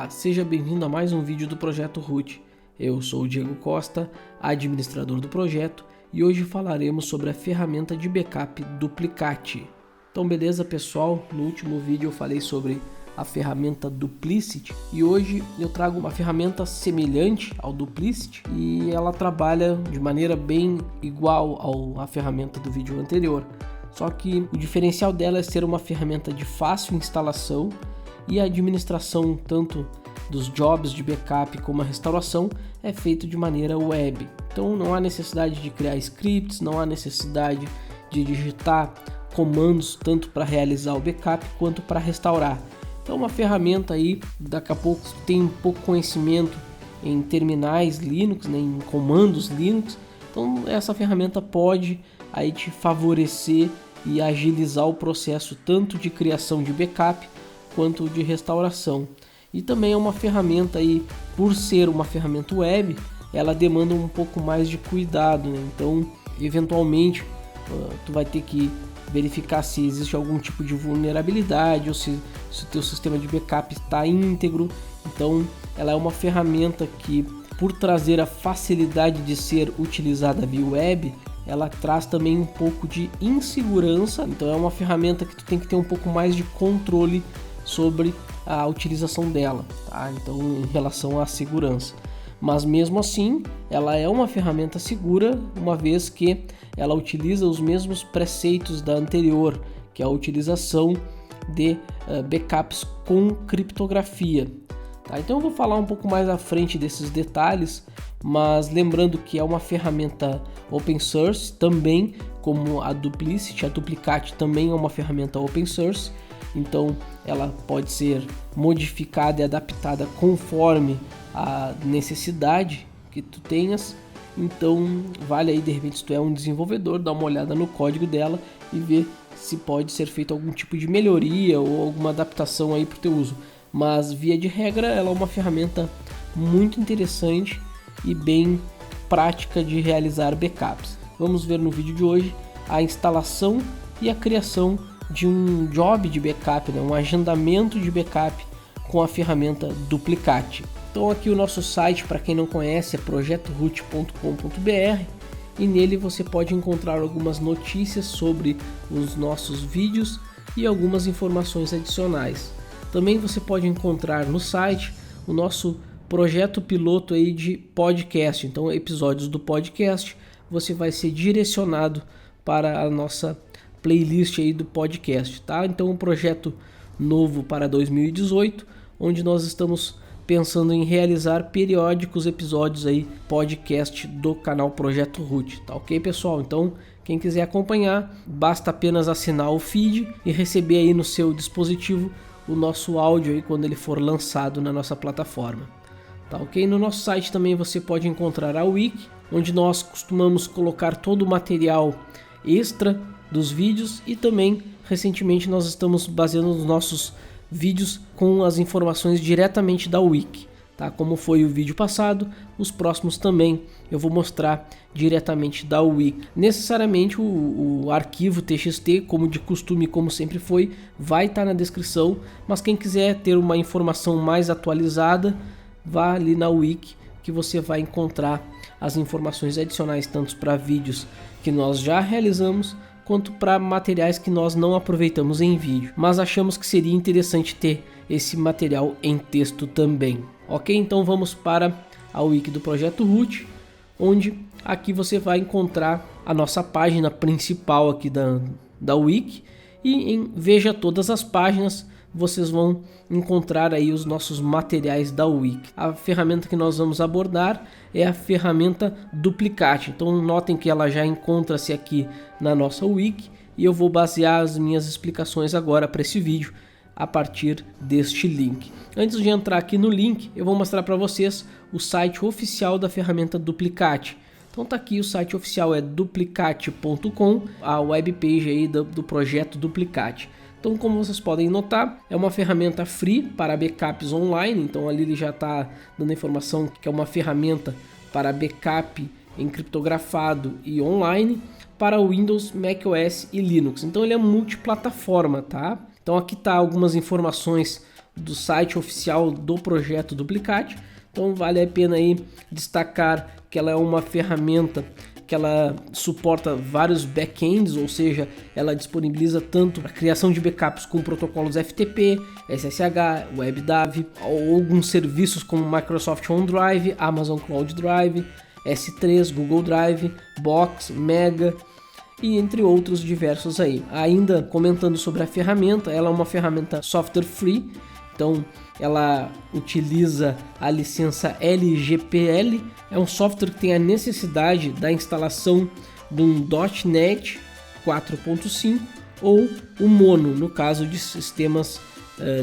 Olá, seja bem-vindo a mais um vídeo do Projeto Root. Eu sou o Diego Costa, administrador do projeto, e hoje falaremos sobre a ferramenta de backup Duplicate. Então beleza pessoal, no último vídeo eu falei sobre a ferramenta Duplicity e hoje eu trago uma ferramenta semelhante ao Duplicity e ela trabalha de maneira bem igual à ferramenta do vídeo anterior. Só que o diferencial dela é ser uma ferramenta de fácil instalação e a administração tanto dos jobs de backup como a restauração é feito de maneira web. Então não há necessidade de criar scripts, não há necessidade de digitar comandos tanto para realizar o backup quanto para restaurar. Então uma ferramenta aí, daqui a pouco tem um pouco conhecimento em terminais Linux, né, em comandos Linux. Então essa ferramenta pode aí te favorecer e agilizar o processo tanto de criação de backup quanto de restauração. E também é uma ferramenta aí, por ser uma ferramenta web, ela demanda um pouco mais de cuidado, né? Então eventualmente tu vai ter que verificar se existe algum tipo de vulnerabilidade ou se o teu sistema de backup está íntegro. Então ela é uma ferramenta que, por trazer a facilidade de ser utilizada via web, ela traz também um pouco de insegurança. Então é uma ferramenta que tu tem que ter um pouco mais de controle sobre a utilização dela, tá? Então em relação à segurança. Mas mesmo assim, ela é uma ferramenta segura, uma vez que ela utiliza os mesmos preceitos da anterior, que é a utilização de backups com criptografia. Tá? Então eu vou falar um pouco mais à frente desses detalhes, mas lembrando que é uma ferramenta open source, também como a Duplicity. A Duplicate também é uma ferramenta open source, então ela pode ser modificada e adaptada conforme a necessidade que tu tenhas. Então vale aí, de repente, se tu é um desenvolvedor, dar uma olhada no código dela e ver se pode ser feito algum tipo de melhoria ou alguma adaptação aí para o teu uso. Mas via de regra ela é uma ferramenta muito interessante e bem prática de realizar backups. Vamos ver no vídeo de hoje a instalação e a criação de um job de backup, né? Um agendamento de backup com a ferramenta Duplicate. Então aqui o nosso site, para quem não conhece, é projetoroot.com.br e nele você pode encontrar algumas notícias sobre os nossos vídeos e algumas informações adicionais. Também você pode encontrar no site o nosso projeto piloto aí de podcast. Então episódios do podcast você vai ser direcionado para a nossa playlist aí do podcast, tá? Então um projeto novo para 2018, onde nós estamos pensando em realizar periódicos episódios aí podcast do canal Projeto Root, tá ok, pessoal? Então quem quiser acompanhar, basta apenas assinar o feed e receber aí no seu dispositivo o nosso áudio aí quando ele for lançado na nossa plataforma, tá ok? No nosso site também você pode encontrar a wiki, onde nós costumamos colocar todo o material extra dos vídeos e também recentemente nós estamos baseando os nossos vídeos com as informações diretamente da wiki, tá? Como foi o vídeo passado, os próximos também eu vou mostrar diretamente da wiki. Necessariamente o arquivo TXT, como de costume, como sempre foi, vai estar na descrição, mas quem quiser ter uma informação mais atualizada, vá ali na wiki que você vai encontrar as informações adicionais tanto para vídeos que nós já realizamos quanto para materiais que nós não aproveitamos em vídeo, mas achamos que seria interessante ter esse material em texto também. Ok, então vamos para a wiki do Projeto Root, onde aqui você vai encontrar a nossa página principal aqui da wiki e em Veja Todas as Páginas vocês vão encontrar aí os nossos materiais da wiki. A ferramenta que nós vamos abordar é a ferramenta Duplicate. Então notem que ela já encontra-se aqui na nossa wiki e eu vou basear as minhas explicações agora para esse vídeo a partir deste link. Antes de entrar aqui no link, eu vou mostrar para vocês o site oficial da ferramenta Duplicate. Então tá aqui, o site oficial é duplicate.com, a webpage aí do projeto Duplicate. Então, como vocês podem notar, é uma ferramenta free para backups online. Então ali ele já está dando a informação que é uma ferramenta para backup encriptografado e online para Windows, macOS e Linux. Então ele é multiplataforma, tá? Então aqui tá algumas informações do site oficial do projeto Duplicate. Então vale a pena aí destacar que ela é uma ferramenta que ela suporta vários backends, ou seja, ela disponibiliza tanto a criação de backups com protocolos FTP, SSH, WebDAV, ou alguns serviços como Microsoft OneDrive, Amazon Cloud Drive, S3, Google Drive, Box, Mega e entre outros diversos aí. Ainda comentando sobre a ferramenta, ela é uma ferramenta software free, então ela utiliza a licença LGPL, é um software que tem a necessidade da instalação de um .NET 4.5 ou o Mono, no caso de sistemas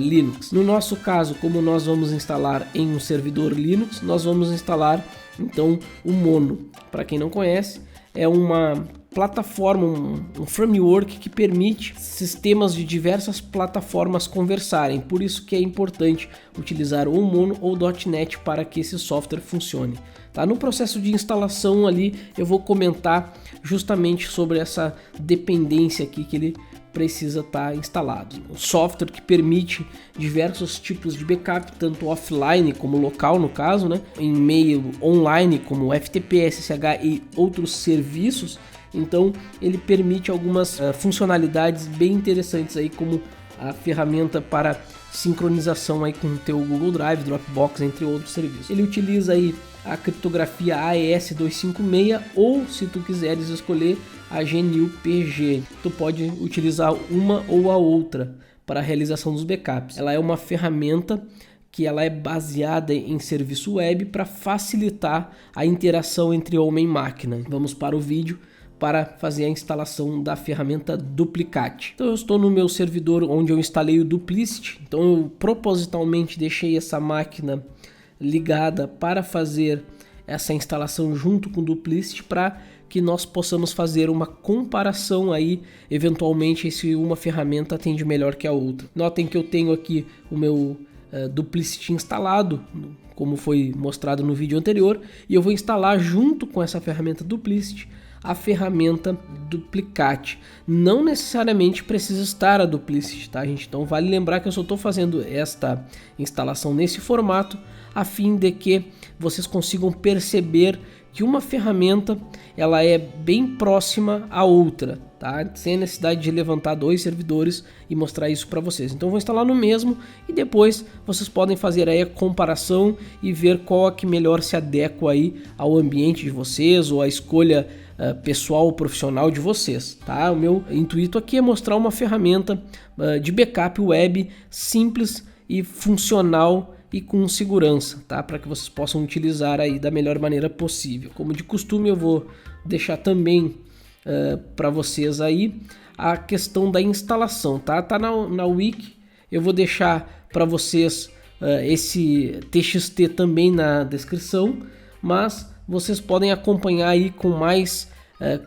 Linux. No nosso caso, como nós vamos instalar em um servidor Linux, nós vamos instalar então o Mono. Para quem não conhece, é uma plataforma, um framework que permite sistemas de diversas plataformas conversarem. Por isso que é importante utilizar o Mono ou .NET para que esse software funcione. Tá? No processo de instalação ali eu vou comentar justamente sobre essa dependência aqui que ele precisa estar instalado. Um software que permite diversos tipos de backup, tanto offline como local no caso, né? Em meio online como FTP, SSH e outros serviços. Então ele permite algumas funcionalidades bem interessantes aí, como a ferramenta para sincronização aí com o teu Google Drive, Dropbox, entre outros serviços. Ele utiliza aí a criptografia AES-256 ou, se tu quiseres escolher, a GNU-PG. Tu pode utilizar uma ou a outra para a realização dos backups. Ela é uma ferramenta que ela é baseada em serviço web para facilitar a interação entre homem e máquina. Vamos para o vídeo para fazer a instalação da ferramenta Duplicate. Então eu estou no meu servidor onde eu instalei o Duplicity. Então eu propositalmente deixei essa máquina ligada para fazer essa instalação junto com o Duplicity, para que nós possamos fazer uma comparação aí, eventualmente, se uma ferramenta atende melhor que a outra. Notem que eu tenho aqui o meu Duplicity instalado, como foi mostrado no vídeo anterior, e eu vou instalar junto com essa ferramenta Duplicity a ferramenta Duplicate. Não necessariamente precisa estar a Duplicity, tá, gente? Então vale lembrar que eu só estou fazendo esta instalação nesse formato a fim de que vocês consigam perceber que uma ferramenta ela é bem próxima à outra, tá? Sem a necessidade de levantar dois servidores e mostrar isso para vocês. Então eu vou instalar no mesmo e depois vocês podem fazer aí a comparação e ver qual é que melhor se adequa aí ao ambiente de vocês ou à escolha pessoal ou profissional de vocês, tá? O meu intuito aqui é mostrar uma ferramenta de backup web simples e funcional e com segurança, tá? Para que vocês possam utilizar aí da melhor maneira possível. Como de costume, eu vou deixar também para vocês aí a questão da instalação, tá? Tá na wiki. Eu vou deixar para vocês esse TXT também na descrição, mas vocês podem acompanhar aí com mais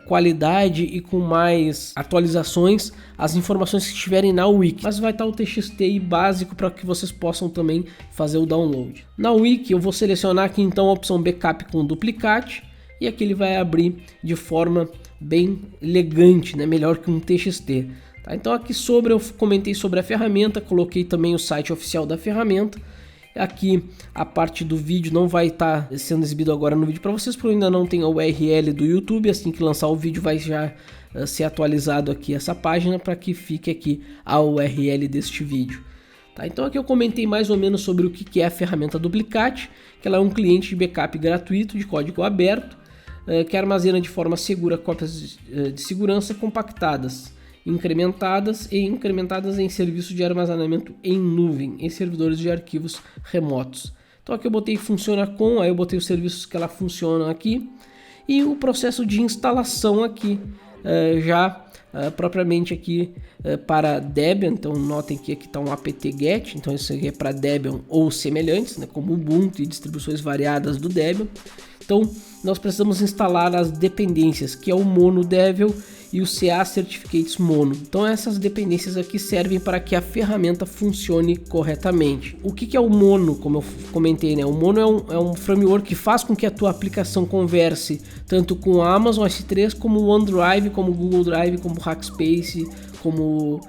qualidade e com mais atualizações as informações que estiverem na wiki, mas vai estar o TXT aí básico para que vocês possam também fazer o download. Na wiki eu vou selecionar aqui então a opção backup com Duplicate e aqui ele vai abrir de forma bem elegante, né? Melhor que um TXT. Tá? Então aqui sobre eu comentei sobre a ferramenta, coloquei também o site oficial da ferramenta. Aqui a parte do vídeo não vai estar sendo exibido agora no vídeo para vocês, porque eu ainda não tenho a URL do YouTube. Assim que lançar o vídeo vai já ser atualizado aqui essa página para que fique aqui a URL deste vídeo. Tá? Então aqui eu comentei mais ou menos sobre o que é a ferramenta Duplicate, que ela é um cliente de backup gratuito de código aberto, que armazena de forma segura cópias de segurança compactadas, incrementadas em serviço de armazenamento em nuvem, em servidores de arquivos remotos. Então aqui eu botei funciona com, aí eu botei os serviços que ela funciona aqui e o processo de instalação aqui propriamente aqui para Debian. Então notem que aqui está um apt-get, então isso aqui é para Debian ou semelhantes, né, como Ubuntu e distribuições variadas do Debian. Então nós precisamos instalar as dependências, que é o Mono Devil e o CA Certificates Mono. Então essas dependências aqui servem para que a ferramenta funcione corretamente. O que é o Mono? Como eu comentei, né? O Mono é um framework que faz com que a tua aplicação converse tanto com a Amazon S3 como o OneDrive, como o Google Drive, como o Hackspace, como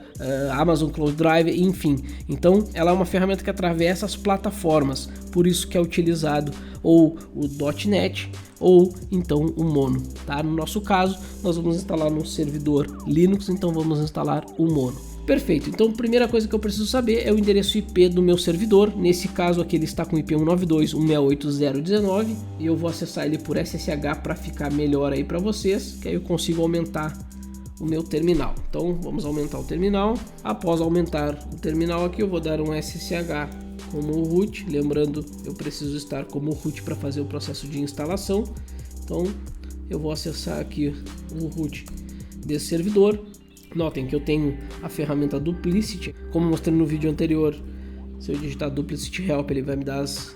Amazon Cloud Drive, enfim. Então ela é uma ferramenta que atravessa as plataformas, por isso que é utilizado ou o .NET ou então o Mono, tá? No nosso caso, nós vamos instalar no servidor Linux, então vamos instalar o Mono. Perfeito, então a primeira coisa que eu preciso saber é o endereço IP do meu servidor. Nesse caso aqui ele está com IP 192.168.0.19 e eu vou acessar ele por SSH para ficar melhor aí para vocês, que aí eu consigo aumentar o meu terminal. Então vamos aumentar o terminal. Após aumentar o terminal aqui, eu vou dar um SSH como root. Lembrando, eu preciso estar como root para fazer o processo de instalação. Então eu vou acessar aqui o root desse servidor. Notem que eu tenho a ferramenta Duplicity, como mostrei no vídeo anterior. Se eu digitar Duplicity Help, ele vai me dar as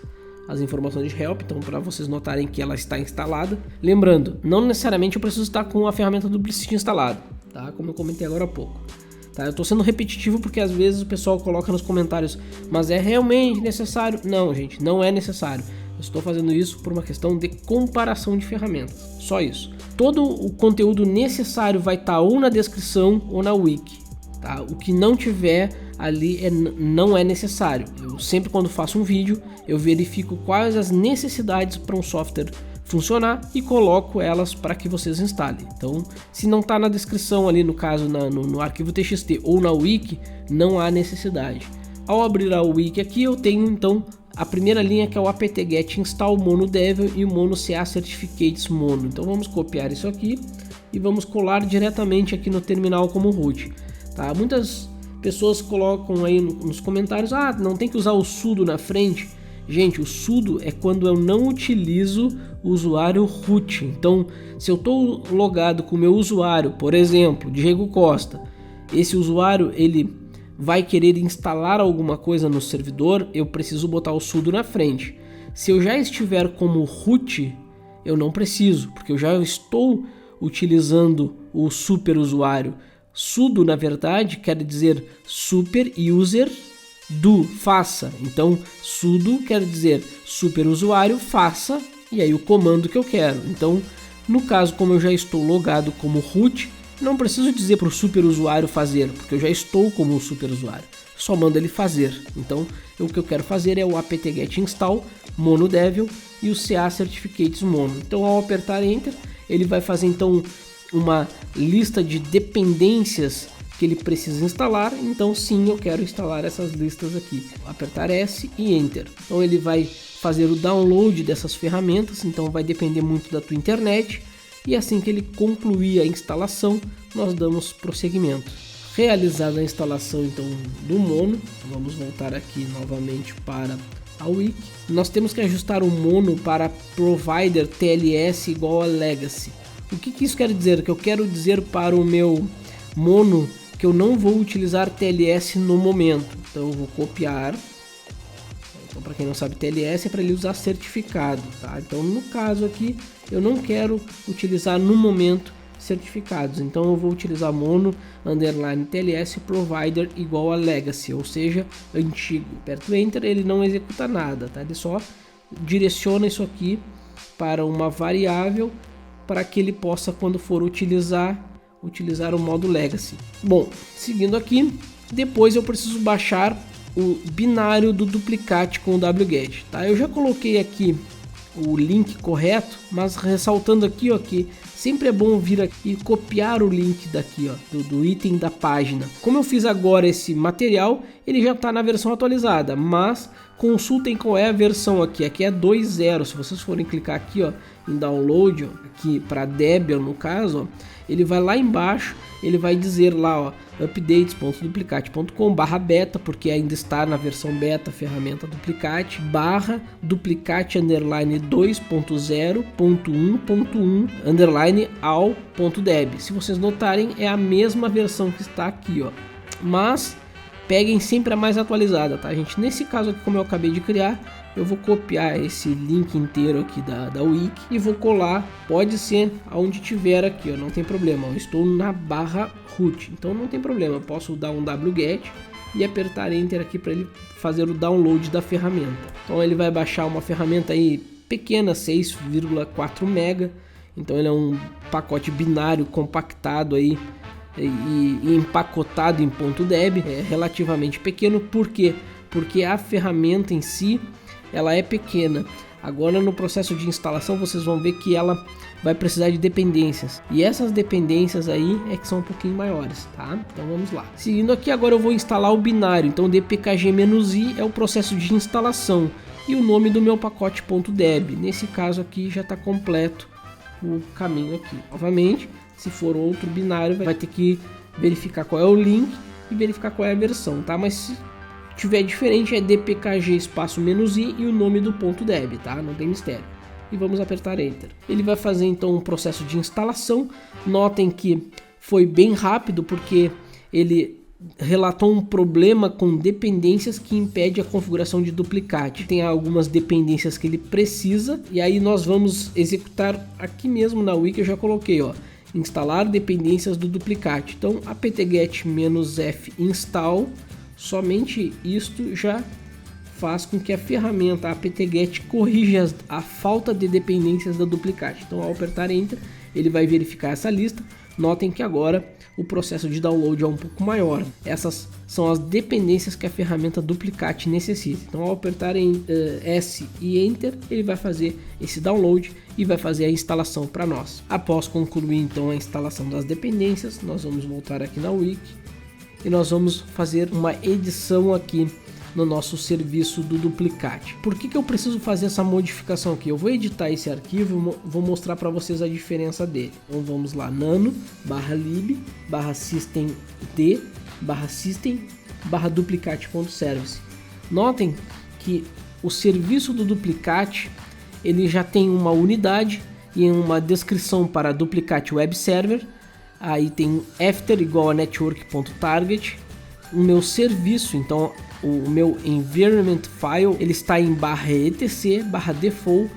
informações de help, então para vocês notarem que ela está instalada. Lembrando, não necessariamente eu preciso estar com a ferramenta Duplicity instalada, tá? Como eu comentei agora há pouco. Tá? Eu estou sendo repetitivo porque às vezes o pessoal coloca nos comentários, mas é realmente necessário? Não, gente, não é necessário. Eu estou fazendo isso por uma questão de comparação de ferramentas, só isso. Todo o conteúdo necessário vai estar ou na descrição ou na wiki, tá? O que não tiver ali não é necessário. Eu sempre, quando faço um vídeo, eu verifico quais as necessidades para um software funcionar e coloco elas para que vocês instalem. Então, se não está na descrição ali, no caso no arquivo TXT ou na wiki, não há necessidade. Ao abrir a wiki aqui, eu tenho então a primeira linha, que é o apt-get install mono devil e o mono ca certificates mono. Então vamos copiar isso aqui e vamos colar diretamente aqui no terminal como root, tá? Muitas pessoas colocam aí nos comentários, não tem que usar o sudo na frente. Gente, o sudo é quando eu não utilizo o usuário root. Então, se eu estou logado com o meu usuário, por exemplo, Diego Costa, esse usuário ele vai querer instalar alguma coisa no servidor, eu preciso botar o sudo na frente. Se eu já estiver como root, eu não preciso, porque eu já estou utilizando o super usuário. Sudo, na verdade, quer dizer super user do faça. Então, sudo quer dizer super usuário faça, e aí o comando que eu quero. Então, no caso, como eu já estou logado como root, não preciso dizer para o super usuário fazer, porque eu já estou como super usuário. Só mando ele fazer. Então, o que eu quero fazer é o apt-get install mono devil e o ca certificates mono. Então, ao apertar enter, ele vai fazer então uma lista de dependências que ele precisa instalar. Então, sim, eu quero instalar essas listas aqui. Vou apertar S e enter. Então, ele vai fazer o download dessas ferramentas. Então, vai depender muito da tua internet. E assim que ele concluir a instalação, nós damos prosseguimento. Realizada a instalação então do Mono, vamos voltar aqui novamente para a wiki. Nós temos que ajustar o Mono para provider TLS igual a legacy. O que isso quer dizer? Que eu quero dizer para o meu Mono que eu não vou utilizar TLS no momento. Então eu vou copiar. Então, para quem não sabe, TLS é para ele usar certificado, tá? Então, no caso aqui, eu não quero utilizar no momento certificados. Então, eu vou utilizar mono underline TLS provider igual a legacy, ou seja, antigo. Aperto Enter, ele não executa nada, tá? Ele só direciona isso aqui para uma variável para que ele possa, quando for utilizar o modo legacy. Bom, seguindo aqui, depois eu preciso baixar o binário do duplicate com o wget, tá? Eu já coloquei aqui o link correto, mas ressaltando aqui, ó, que sempre é bom vir aqui e copiar o link daqui, ó, do item da página. Como eu fiz agora esse material, ele já está na versão atualizada, mas consultem qual é a versão aqui. Aqui é 2.0. Se vocês forem clicar aqui, ó, em download, ó, aqui para Debian no caso, ó, ele vai lá embaixo, ele vai dizer lá, ó, updates.duplicate.com/beta, porque ainda está na versão beta ferramenta duplicate, /duplicate underline 2.0.1.1 underline all.deb. Se vocês notarem, é a mesma versão que está aqui, ó, mas peguem sempre a mais atualizada, tá, gente? Nesse caso aqui, como eu acabei de criar, eu vou copiar esse link inteiro aqui da wiki e vou colar, pode ser aonde tiver aqui, ó, não tem problema, eu estou na /root, então não tem problema, eu posso dar um wget e apertar enter aqui para ele fazer o download da ferramenta. Então ele vai baixar uma ferramenta aí pequena, 6,4 MB, então ele é um pacote binário compactado aí e empacotado em .deb, é relativamente pequeno. Por quê? Porque a ferramenta em si, ela é pequena. Agora no processo de instalação vocês vão ver que ela vai precisar de dependências, e essas dependências aí é que são um pouquinho maiores, tá? Então vamos lá. Seguindo aqui, agora eu vou instalar o binário. Então dpkg-i é o processo de instalação e o nome do meu pacote .deb. Nesse caso aqui já está completo o caminho aqui. Novamente, se for outro binário, vai ter que verificar qual é o link e verificar qual é a versão, tá? Mas se tiver diferente, é dpkg espaço -i e o nome do .deb, tá? Não tem mistério. E vamos apertar Enter. Ele vai fazer então um processo de instalação. Notem que foi bem rápido, porque ele relatou um problema com dependências que impede a configuração de duplicate. Tem algumas dependências que ele precisa, e aí nós vamos executar aqui mesmo na wiki. Eu já coloquei, ó, instalar dependências do duplicate. Então apt-get-f install, somente isto já faz com que a ferramenta apt-get corrija a falta de dependências da duplicate. Então ao apertar Enter, ele vai verificar essa lista. Notem que agora o processo de download é um pouco maior. Essas são as dependências que a ferramenta duplicate necessita. Então ao apertar em S e Enter, ele vai fazer esse download e vai fazer a instalação para nós. Após concluir então a instalação das dependências, nós vamos voltar aqui na wiki e nós vamos fazer uma edição aqui no nosso serviço do duplicate. Por que eu preciso fazer essa modificação aqui? Eu vou editar esse arquivo, vou mostrar para vocês a diferença dele. Então vamos lá, nano /lib /systemd /system /duplicate.service. Notem que o serviço do duplicate ele já tem uma unidade e uma descrição para duplicate web server. Aí tem after igual a network.target. O meu serviço, então o meu environment file, ele está em /etc /default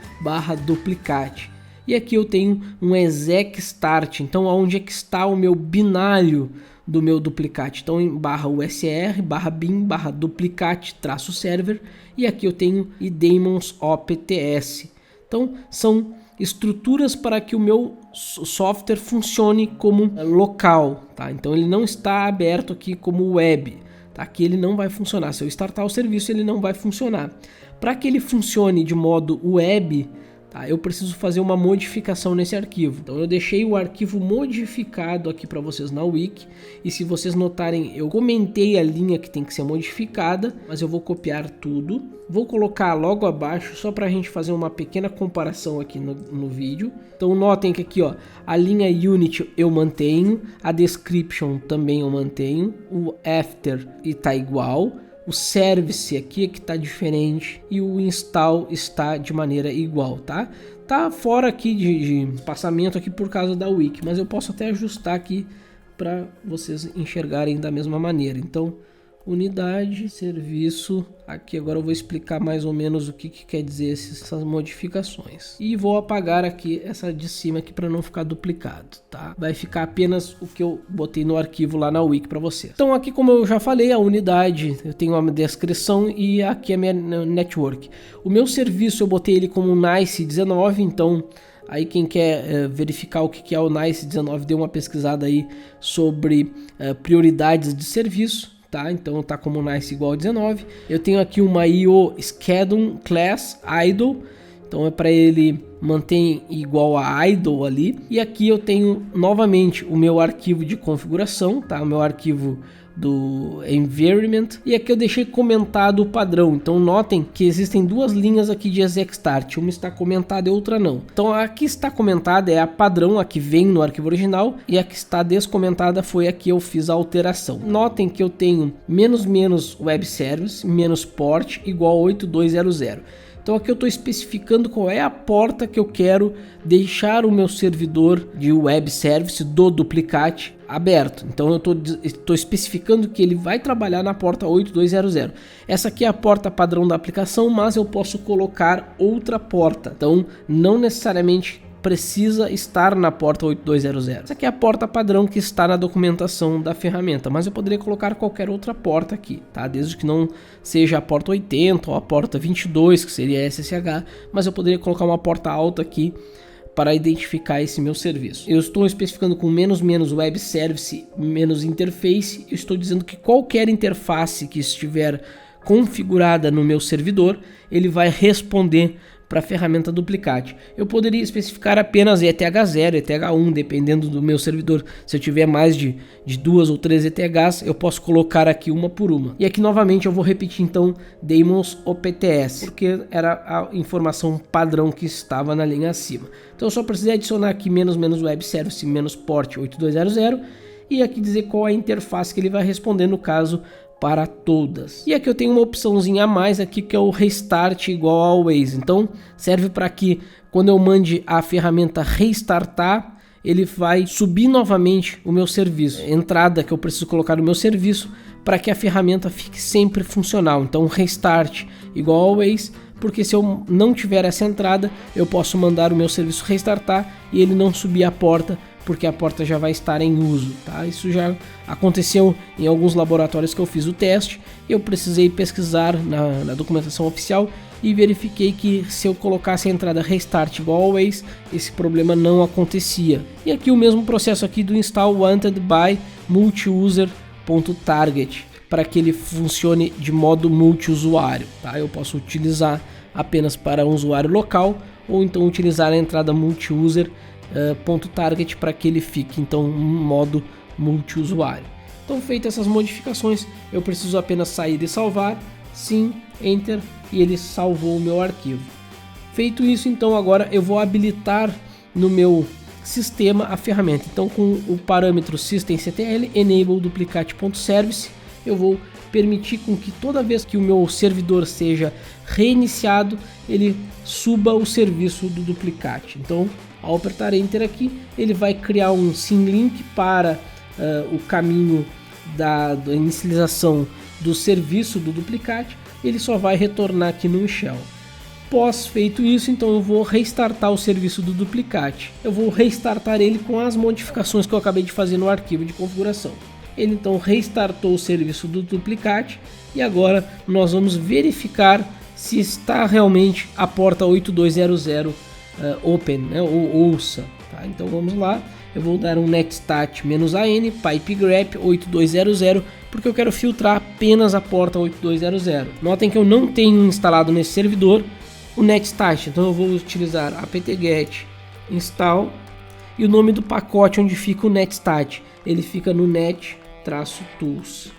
/duplicate. E aqui eu tenho um exec start. Então onde é que está o meu binário do meu duplicate? Então em /usr /bin /duplicate-server, e aqui eu tenho daemons opts. Então são estruturas para que o meu software funcione como local, tá? Então ele não está aberto aqui como web, tá? Aqui ele não vai funcionar. Se eu startar o serviço, ele não vai funcionar. Para que ele funcione de modo web, tá, eu preciso fazer uma modificação nesse arquivo. Então eu deixei o arquivo modificado aqui para vocês na wiki, e se vocês notarem, eu comentei a linha que tem que ser modificada, mas eu vou copiar tudo, vou colocar logo abaixo só para a gente fazer uma pequena comparação aqui no vídeo. Então notem que aqui, ó, a linha unit eu mantenho, a description também eu mantenho, o after está igual, o service aqui é que está diferente e o install está de maneira igual, tá? Tá fora aqui de passamento aqui por causa da wiki, mas eu posso até ajustar aqui para vocês enxergarem da mesma maneira. Então, unidade, serviço, aqui agora eu vou explicar mais ou menos o que quer dizer essas modificações. E vou apagar aqui essa de cima aqui para não ficar duplicado, tá? Vai ficar apenas o que eu botei no arquivo lá na wiki para vocês. Então aqui, como eu já falei, a unidade, eu tenho uma descrição e aqui é a minha network. O meu serviço eu botei ele como NICE19, então aí quem quer verificar o que é o NICE19, dê uma pesquisada aí sobre prioridades de serviço. Tá, então tá como nice igual a 19. Eu tenho aqui uma IO schedule class idle, então é para ele manter igual a idle ali. E aqui eu tenho novamente o meu arquivo de configuração, tá, o meu arquivo do environment, e aqui eu deixei comentado o padrão. Então notem que existem duas linhas aqui de exec start, uma está comentada e outra não. Então a que está comentada é a padrão, a que vem no arquivo original, e a que está descomentada foi a que eu fiz a alteração. Notem que eu tenho menos web service menos port igual a 8200. Então aqui eu estou especificando qual é a porta que eu quero deixar o meu servidor de web service do duplicate aberto. Então eu estou especificando que ele vai trabalhar na porta 8200. Essa aqui é a porta padrão da aplicação, mas eu posso colocar outra porta. Então não necessariamente precisa estar na porta 8200. Essa aqui é a porta padrão que está na documentação da ferramenta, mas eu poderia colocar qualquer outra porta aqui, tá? Desde que não seja a porta 80 ou a porta 22, que seria SSH, mas eu poderia colocar uma porta alta aqui para identificar esse meu serviço. Eu estou especificando com -- web service - interface. Eu estou dizendo que qualquer interface que estiver configurada no meu servidor, ele vai responder para a ferramenta Duplicate. Eu poderia especificar apenas ETH0, ETH1, dependendo do meu servidor. Se eu tiver mais de 2 ou 3 ETHs, eu posso colocar aqui uma por uma. E aqui novamente eu vou repetir então daemons OPTS, porque era a informação padrão que estava na linha acima. Então eu só precisei adicionar aqui -- web service - port 8200 e aqui dizer qual é a interface que ele vai responder no caso para todas. E aqui eu tenho uma opçãozinha a mais aqui que é o restart igual a always. Então serve para que quando eu mande a ferramenta restartar, ele vai subir novamente o meu serviço, entrada que eu preciso colocar no meu serviço para que a ferramenta fique sempre funcional. Então restart igual a always, porque se eu não tiver essa entrada, eu posso mandar o meu serviço restartar e ele não subir a porta, porque a porta já vai estar em uso, tá? Isso já aconteceu em alguns laboratórios que eu fiz o teste. Eu precisei pesquisar na documentação oficial e verifiquei que se eu colocasse a entrada restart igual always, esse problema não acontecia. E aqui o mesmo processo aqui do install wanted by multiuser.target, para que ele funcione de modo multiusuário, tá? Eu posso utilizar apenas para um usuário local ou então utilizar a entrada multiuser .target para que ele fique então em modo multiusuário. Então, feitas essas modificações, eu preciso apenas sair e salvar, sim, enter, e ele salvou o meu arquivo. Feito isso, então agora eu vou habilitar no meu sistema a ferramenta. Então, com o parâmetro systemctl enable duplicate.service, eu vou permitir com que toda vez que o meu servidor seja reiniciado, ele suba o serviço do Duplicate. Então, ao apertar Enter aqui, ele vai criar um symlink para o caminho da inicialização do serviço do Duplicate. Ele só vai retornar aqui no shell. Pós feito isso, então eu vou restartar o serviço do Duplicate. Eu vou restartar ele com as modificações que eu acabei de fazer no arquivo de configuração. Ele então restartou o serviço do Duplicate e agora nós vamos verificar se está realmente a porta 8200 open, né, ou ouça. Tá? Então vamos lá, eu vou dar um netstat -an pipegrep 8200 porque eu quero filtrar apenas a porta 8200. Notem que eu não tenho instalado nesse servidor o netstat, então eu vou utilizar apt-get install e o nome do pacote onde fica o netstat, ele fica no net-tools.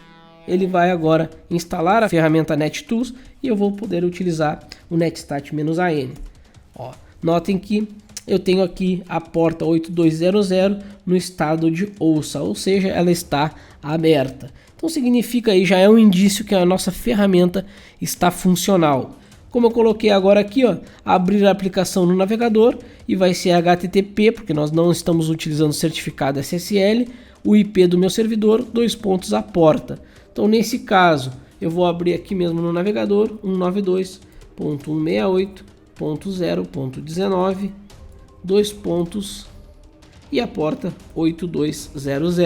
Ele vai agora instalar a ferramenta NetTools e eu vou poder utilizar o netstat -an. Ó, notem que eu tenho aqui a porta 8200 no estado de ouça, ou seja, ela está aberta. Então significa aí, já é um indício que a nossa ferramenta está funcional. Como eu coloquei agora aqui, ó, abrir a aplicação no navegador e vai ser HTTP, porque nós não estamos utilizando certificado SSL, o IP do meu servidor, a porta. Então nesse caso, eu vou abrir aqui mesmo no navegador, 192.168.0.19, dois pontos e a porta 8200.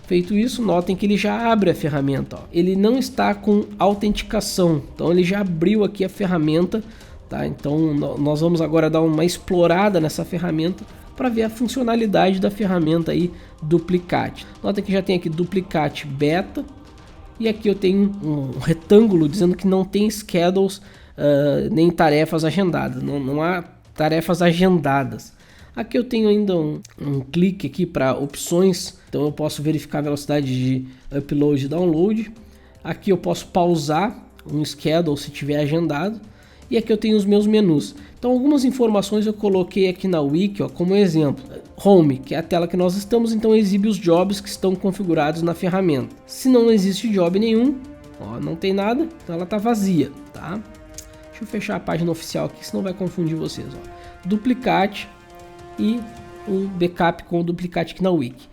Feito isso, notem que ele já abre a ferramenta. Ó. Ele não está com autenticação, então ele já abriu aqui a ferramenta. Tá? Então nós vamos agora dar uma explorada nessa ferramenta para ver a funcionalidade da ferramenta aí Duplicate. Notem que já tem aqui Duplicate Beta e aqui eu tenho um retângulo dizendo que não tem schedules nem tarefas agendadas, não há tarefas agendadas. Aqui eu tenho ainda um clique aqui para opções, então eu posso verificar a velocidade de upload e download. Aqui eu posso pausar um schedule se tiver agendado. E aqui eu tenho os meus menus. Então algumas informações eu coloquei aqui na wiki, ó, como exemplo. Home, que é a tela que nós estamos, então exibe os jobs que estão configurados na ferramenta. Se não existe job nenhum, ó, não tem nada, então ela está vazia, tá? Deixa eu fechar a página oficial aqui, senão vai confundir vocês. Ó. Duplicate e o backup com o Duplicate aqui na wiki.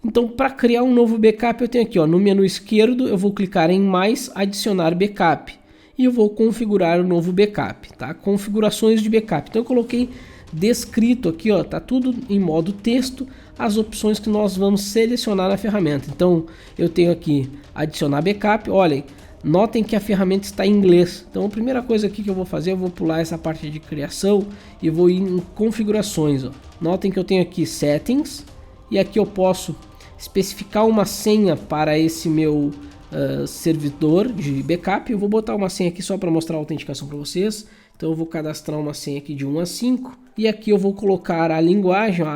Então, para criar um novo backup, eu tenho aqui, ó, no menu esquerdo, eu vou clicar em mais, adicionar backup. E eu vou configurar o novo backup, tá? Configurações de backup. Então eu coloquei descrito aqui, ó, tá tudo em modo texto, as opções que nós vamos selecionar na ferramenta. Então eu tenho aqui adicionar backup, olhem, Notem que a ferramenta está em inglês. Então a primeira coisa aqui que eu vou fazer, eu vou pular essa parte de criação e vou ir em configurações. Ó. Notem que eu tenho aqui settings e aqui eu posso especificar uma senha para esse meu servidor de backup. Eu vou botar uma senha aqui só para mostrar a autenticação para vocês. Então eu vou cadastrar uma senha aqui de 1 a 5 e aqui eu vou colocar a linguagem.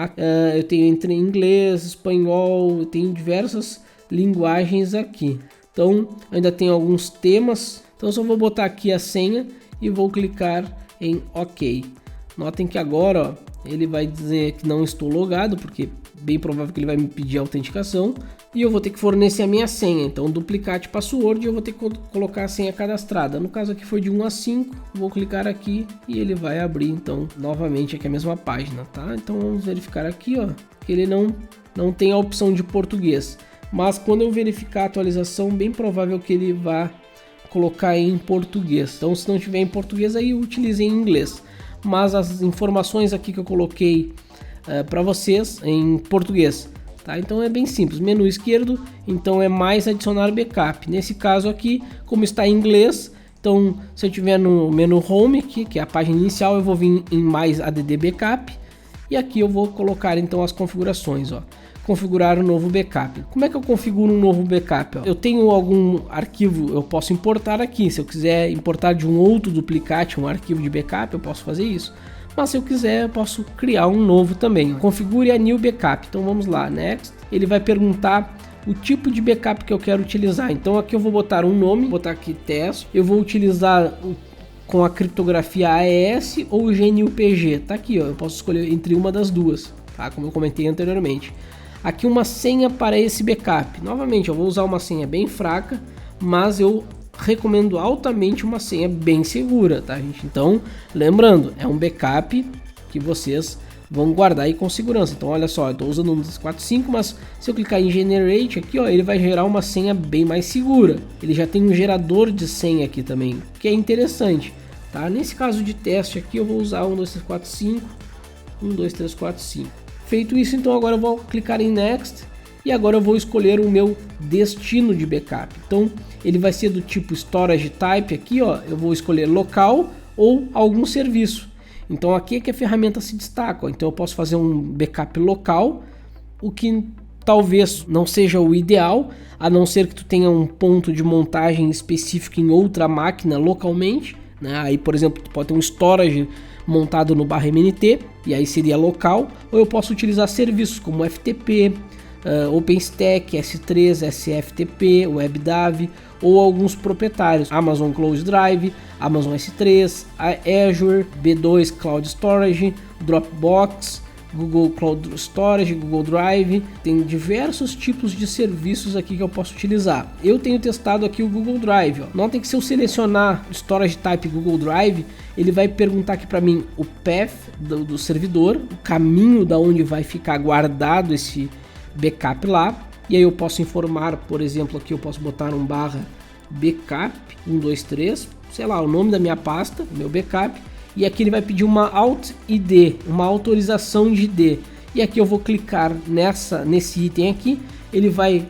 Eu tenho entre inglês, espanhol, eu tenho diversas linguagens aqui. Então ainda tem alguns temas, então eu só vou botar aqui a senha e vou clicar em OK. Notem que agora ele vai dizer que não estou logado, porque bem provável que ele vai me pedir a autenticação e eu vou ter que fornecer a minha senha. Então duplicate password, eu vou ter que colocar a senha cadastrada. No caso aqui foi de 1 a 5, vou clicar aqui e ele vai abrir então novamente aqui a mesma página, tá? Então vamos verificar aqui, ó, que ele não tem a opção de português. Mas quando eu verificar a atualização, bem provável que ele vá colocar em português. Então se não tiver em português, aí eu utilize em inglês. Mas as informações aqui que eu coloquei para vocês em português. Tá? Então é bem simples. Menu esquerdo, então é mais adicionar backup. Nesse caso aqui, como está em inglês, então se eu tiver no menu Home aqui, que é a página inicial, eu vou vir em mais add backup. E aqui eu vou colocar então as configurações, ó. Configurar um novo backup. Como é que eu configuro um novo backup? Ó? Eu tenho algum arquivo, eu posso importar aqui. Se eu quiser importar de um outro duplicate, um arquivo de backup, eu posso fazer isso. Mas se eu quiser, eu posso criar um novo também. Ó. Configure a new backup. Então vamos lá, next. Ele vai perguntar o tipo de backup que eu quero utilizar. Então aqui eu vou botar um nome, vou botar aqui teste. Eu vou utilizar com a criptografia AES ou GNU-PG. Tá aqui, ó. Eu posso escolher entre uma das duas, tá? Como eu comentei anteriormente. Aqui uma senha para esse backup. Novamente, eu vou usar uma senha bem fraca, mas eu recomendo altamente uma senha bem segura, tá, gente? Então, lembrando, é um backup que vocês vão guardar aí com segurança. Então, olha só, eu estou usando um 245, mas se eu clicar em Generate aqui, ó, ele vai gerar uma senha bem mais segura. Ele já tem um gerador de senha aqui também, que é interessante, tá? Nesse caso de teste aqui, eu vou usar 1, 2, 3, 4, 5, 1, 2, 3, 4, 5. Feito isso, então agora eu vou clicar em Next e agora eu vou escolher o meu destino de backup. Então ele vai ser do tipo Storage Type aqui, ó, eu vou escolher local ou algum serviço. Então aqui é que a ferramenta se destaca, ó. Então eu posso fazer um backup local, o que talvez não seja o ideal, a não ser que tu tenha um ponto de montagem específico em outra máquina localmente, né? Aí por exemplo tu pode ter um storage montado no /MNT e aí seria local, ou eu posso utilizar serviços como FTP, OpenStack, S3, SFTP, WebDAV ou alguns proprietários, Amazon Cloud Drive, Amazon S3, Azure, B2 Cloud Storage, Dropbox, Google Cloud Storage, Google Drive. Tem diversos tipos de serviços aqui que eu posso utilizar. Eu tenho testado aqui o Google Drive, ó. Notem que se eu selecionar Storage Type Google Drive, ele vai perguntar aqui para mim o path do servidor, o caminho da onde vai ficar guardado esse backup lá. E aí eu posso informar, por exemplo, aqui eu posso botar um /backup 123, sei lá, o nome da minha pasta, meu backup. E aqui ele vai pedir uma Alt ID, uma autorização de ID. E aqui eu vou clicar nesse item aqui. Ele vai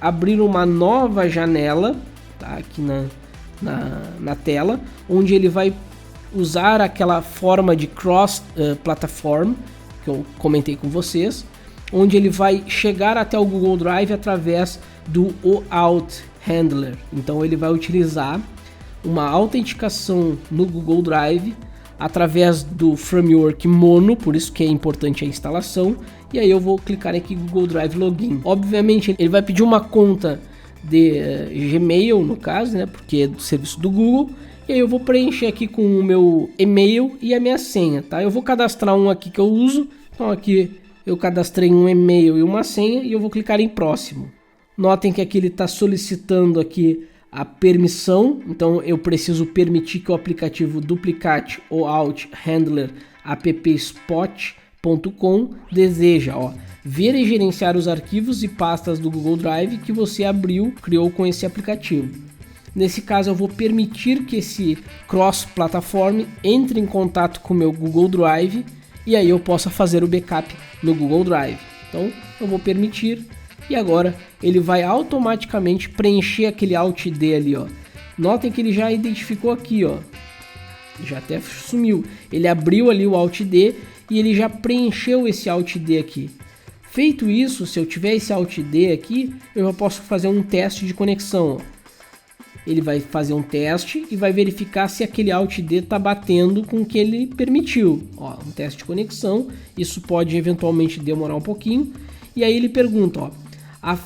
abrir uma nova janela, tá? Aqui na tela, onde ele vai usar aquela forma de cross platform que eu comentei com vocês, onde ele vai chegar até o Google Drive através do OAuth Handler. Então ele vai utilizar uma autenticação no Google Drive através do framework Mono, por isso que é importante a instalação. E aí eu vou clicar aqui Google Drive Login. Obviamente ele vai pedir uma conta de Gmail, no caso, né, porque é do serviço do Google. E aí eu vou preencher aqui com o meu e-mail e a minha senha, tá? Eu vou cadastrar um aqui que eu uso. Então aqui eu cadastrei um e-mail e uma senha e eu vou clicar em próximo. Notem que aqui ele está solicitando aqui a permissão, então eu preciso permitir que o aplicativo Duplicate OAuth Handler appspot.com deseja, ó, ver e gerenciar os arquivos e pastas do Google Drive que você criou com esse aplicativo. Nesse caso eu vou permitir que esse cross-platform entre em contato com o meu Google Drive e aí eu possa fazer o backup no Google Drive. Então eu vou permitir. E agora ele vai automaticamente preencher aquele Alt ID ali, ó, Notem que ele já identificou aqui, ó. Já até sumiu. Ele abriu ali o Alt D e ele já preencheu esse Alt D aqui. Feito isso, se eu tiver esse Alt D aqui, eu já posso fazer um teste de conexão, ó. Ele vai fazer um teste e vai verificar se aquele Alt D está batendo com o que ele permitiu. Ó, um teste de conexão, isso pode eventualmente demorar um pouquinho. E aí ele pergunta, ó,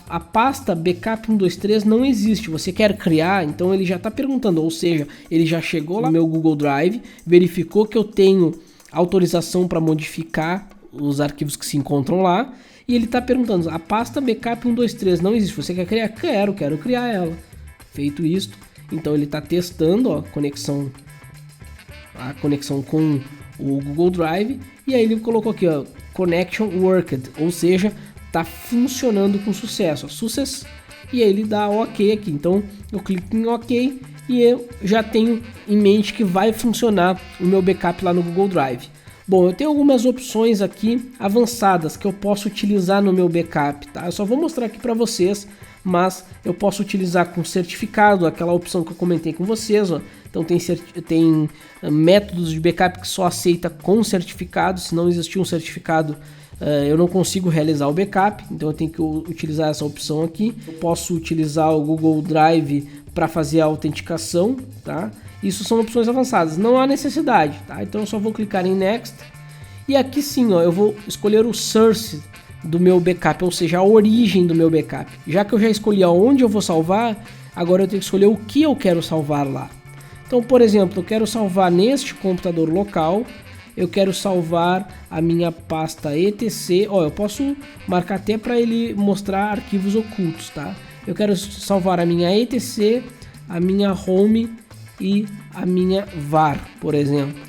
a pasta backup 123 não existe, você quer criar? Então ele já está perguntando, ou seja, ele já chegou lá no meu Google Drive, verificou que eu tenho autorização para modificar os arquivos que se encontram lá. E ele está perguntando, a pasta backup 123 não existe, você quer criar? Quero criar ela. Feito isso, então ele está testando, ó, a conexão com o Google Drive, e aí ele colocou aqui, ó, connection worked, ou seja, está funcionando com sucesso, ó, success, e aí ele dá OK aqui. Então eu clico em OK e eu já tenho em mente que vai funcionar o meu backup lá no Google Drive. Bom, eu tenho algumas opções aqui avançadas que eu posso utilizar no meu backup, tá? Eu só vou mostrar aqui para vocês, mas eu posso utilizar com certificado, aquela opção que eu comentei com vocês, ó. Então tem métodos de backup que só aceita com certificado. Se não existir um certificado, eu não consigo realizar o backup, então eu tenho que utilizar essa opção aqui. Eu posso utilizar o Google Drive para fazer a autenticação, tá? Isso são opções avançadas, não há necessidade, tá? Então eu só vou clicar em Next e aqui sim, ó, eu vou escolher o source do meu backup, ou seja, a origem do meu backup. Já que eu já escolhi aonde eu vou salvar, agora eu tenho que escolher o que eu quero salvar lá. Então, por exemplo, eu quero salvar neste computador local, eu quero salvar a minha pasta etc. Ó, eu posso marcar até para ele mostrar arquivos ocultos, tá? Eu quero salvar a minha etc, a minha home e a minha var, por exemplo.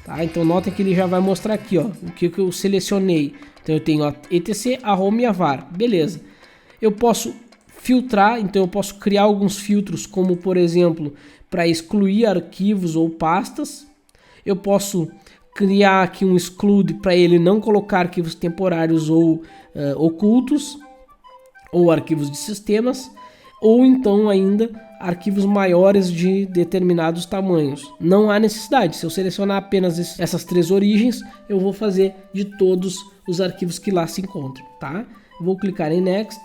Tá? Então notem que ele já vai mostrar aqui, ó, o que eu selecionei. Então eu tenho a etc, a home e a var. Beleza. Eu posso filtrar, então eu posso criar alguns filtros, como por exemplo, para excluir arquivos ou pastas. Eu posso criar aqui um exclude para ele não colocar arquivos temporários ou ocultos, ou arquivos de sistemas, ou então ainda arquivos maiores de determinados tamanhos. Não há necessidade, se eu selecionar apenas essas três origens, eu vou fazer de todos os arquivos que lá se encontram, tá? Vou clicar em Next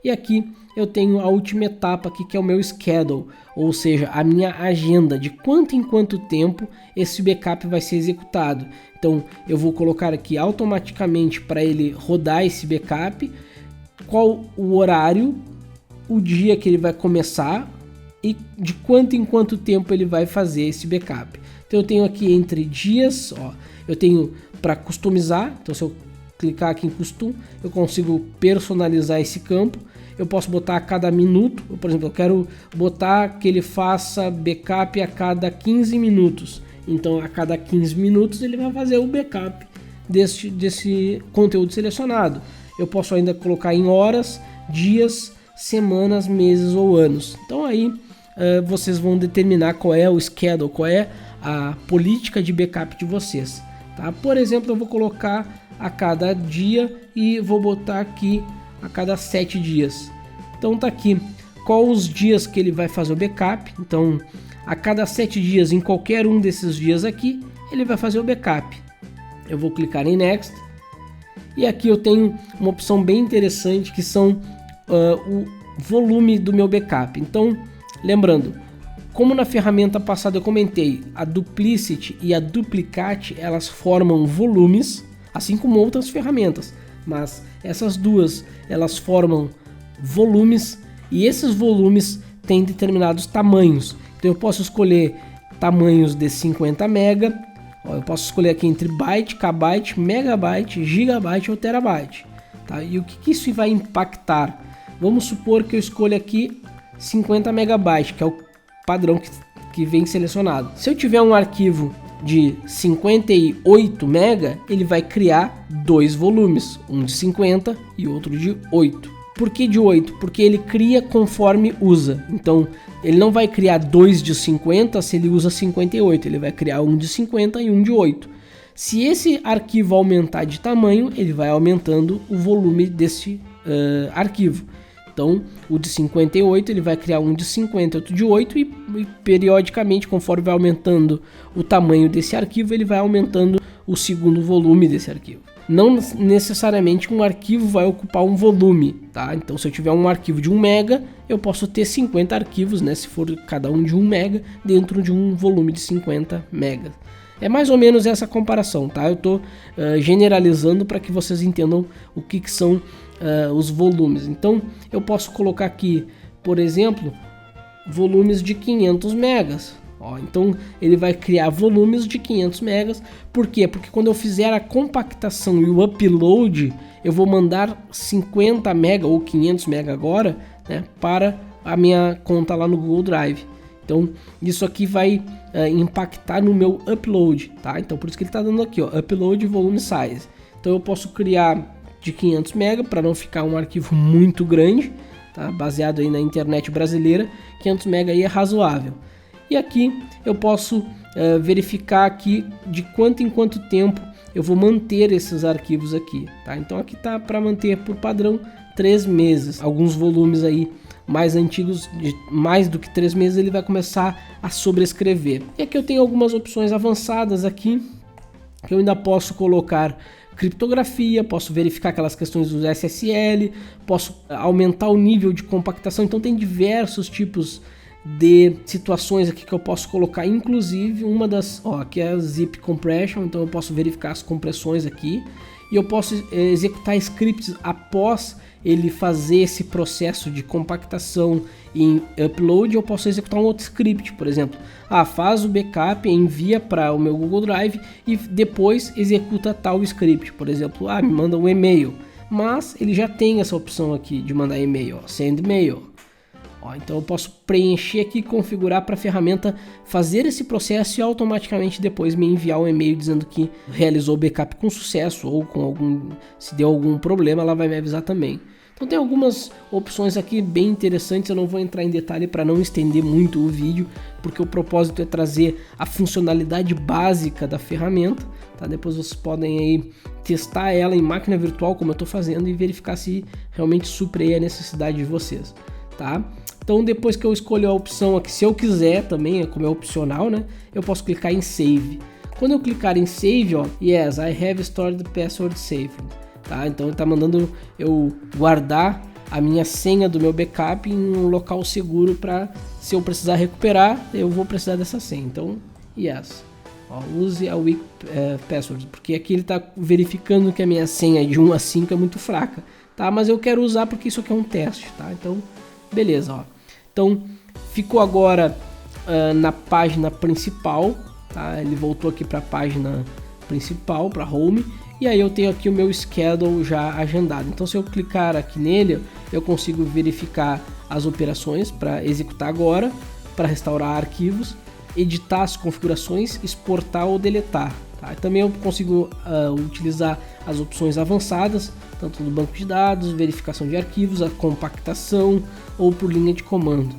e aqui eu tenho a última etapa aqui, que é o meu schedule, ou seja, a minha agenda de quanto em quanto tempo esse backup vai ser executado. Então eu vou colocar aqui automaticamente para ele rodar esse backup, qual o horário, o dia que ele vai começar e de quanto em quanto tempo ele vai fazer esse backup. Então eu tenho aqui entre dias, ó, eu tenho para customizar, então se eu clicar aqui em custom, eu consigo personalizar esse campo. Eu posso botar a cada minuto, por exemplo, eu quero botar que ele faça backup a cada 15 minutos. Então a cada 15 minutos ele vai fazer o backup desse conteúdo selecionado. Eu posso ainda colocar em horas, dias, semanas, meses ou anos. Então aí vocês vão determinar qual é o schedule, qual é a política de backup de vocês. Tá? Por exemplo, eu vou colocar a cada dia e vou botar aqui a cada 7 dias. Então tá aqui qual os dias que ele vai fazer o backup. Então a cada 7 dias, em qualquer um desses dias aqui, ele vai fazer o backup. Eu vou clicar em Next e aqui eu tenho uma opção bem interessante, que são o volume do meu backup. Então, lembrando, como na ferramenta passada eu comentei, a Duplicity e a Duplicate, elas formam volumes, assim como outras ferramentas, mas essas duas, elas formam volumes e esses volumes têm determinados tamanhos. Então eu posso escolher tamanhos de 50 MB, eu posso escolher aqui entre byte, kbyte, megabyte, gigabyte ou terabyte. Tá? E o que isso vai impactar? Vamos supor que eu escolha aqui 50 MB, que é o padrão que vem selecionado. Se eu tiver um arquivo de 58 MB, ele vai criar dois volumes, um de 50 e outro de 8. Por que de 8? Porque ele cria conforme usa. Então, ele não vai criar dois de 50 se ele usa 58. Ele vai criar um de 50 e um de 8. Se esse arquivo aumentar de tamanho, ele vai aumentando o volume desse arquivo. Então, o de 58 ele vai criar um de 50, outro de 8 e periodicamente, conforme vai aumentando o tamanho desse arquivo, ele vai aumentando o segundo volume desse arquivo. Não necessariamente um arquivo vai ocupar um volume, tá? Então, se eu tiver um arquivo de 1 mega, eu posso ter 50 arquivos, né? Se for cada um de 1 mega, dentro de um volume de 50 megas. É mais ou menos essa comparação, tá? Eu estou generalizando para que vocês entendam o que são os volumes. Então, eu posso colocar aqui, por exemplo, volumes de 500 megas. Ó, então, ele vai criar volumes de 500 megas. Por quê? Porque quando eu fizer a compactação e o upload, eu vou mandar 50 mega ou 500 mega agora, né, para a minha conta lá no Google Drive. Então, isso aqui vai impactar no meu upload, tá? Então, por isso que ele está dando aqui, ó, upload volume size. Então, eu posso criar de 500 MB para não ficar um arquivo muito grande, tá? Baseado aí na internet brasileira, 500 MB aí é razoável. E aqui eu posso verificar aqui de quanto em quanto tempo eu vou manter esses arquivos aqui, tá? Então, aqui tá para manter por padrão 3 meses. Alguns volumes aí mais antigos, de mais do que 3 meses, ele vai começar a sobrescrever. E aqui eu tenho algumas opções avançadas aqui, que eu ainda posso colocar criptografia, posso verificar aquelas questões do SSL, posso aumentar o nível de compactação. Então tem diversos tipos de situações aqui que eu posso colocar, inclusive uma das, ó, aqui é a zip compression, então eu posso verificar as compressões aqui, e eu posso executar scripts após ele fazer esse processo de compactação em upload. Eu posso executar um outro script, por exemplo, faz o backup, envia para o meu Google Drive e depois executa tal script, por exemplo, me manda um e-mail, mas ele já tem essa opção aqui de mandar e-mail, ó, send mail. Então eu posso preencher aqui e configurar para a ferramenta fazer esse processo e automaticamente depois me enviar um e-mail dizendo que realizou o backup com sucesso, ou se deu algum problema, ela vai me avisar também. Então tem algumas opções aqui bem interessantes. Eu não vou entrar em detalhe para não estender muito o vídeo, porque o propósito é trazer a funcionalidade básica da ferramenta, tá? Depois vocês podem aí testar ela em máquina virtual, como eu estou fazendo, e verificar se realmente supre a necessidade de vocês, tá? Então, depois que eu escolho a opção aqui, se eu quiser também, como é opcional, né, eu posso clicar em Save. Quando eu clicar em Save, ó, Yes, I have stored the password saved, tá? Então, ele está mandando eu guardar a minha senha do meu backup em um local seguro para, se eu precisar recuperar, eu vou precisar dessa senha. Então, Yes. Ó, use a weak password, porque aqui ele está verificando que a minha senha de 1 a 5 é muito fraca, tá? Mas eu quero usar porque isso aqui é um teste, tá? Então, beleza, ó. Então, ficou agora na página principal, tá? Ele voltou aqui para a página principal, para Home, e aí eu tenho aqui o meu schedule já agendado. Então, se eu clicar aqui nele, eu consigo verificar as operações para executar agora, para restaurar arquivos, editar as configurações, exportar ou deletar, tá? Também eu consigo utilizar as opções avançadas, tanto no banco de dados, verificação de arquivos, a compactação ou por linha de comando.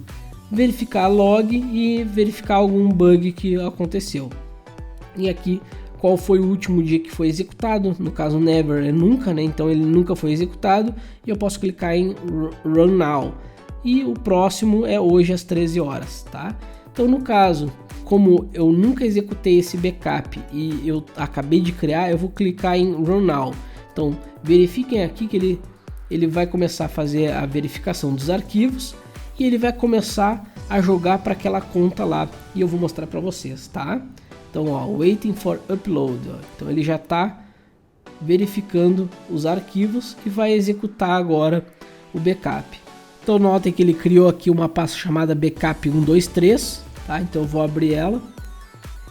Verificar log e verificar algum bug que aconteceu. E aqui, qual foi o último dia que foi executado? No caso, never é nunca, né? Então ele nunca foi executado, e eu posso clicar em Run Now. E o próximo é hoje às 13 horas, tá? Então, no caso, como eu nunca executei esse backup e eu acabei de criar, eu vou clicar em Run Now. Então, verifiquem aqui que ele vai começar a fazer a verificação dos arquivos e ele vai começar a jogar para aquela conta lá, e eu vou mostrar para vocês, tá? Então, ó, waiting for upload, ó. Então ele já está verificando os arquivos e vai executar agora o backup. Então notem que ele criou aqui uma pasta chamada backup 123, tá? Então eu vou abrir ela.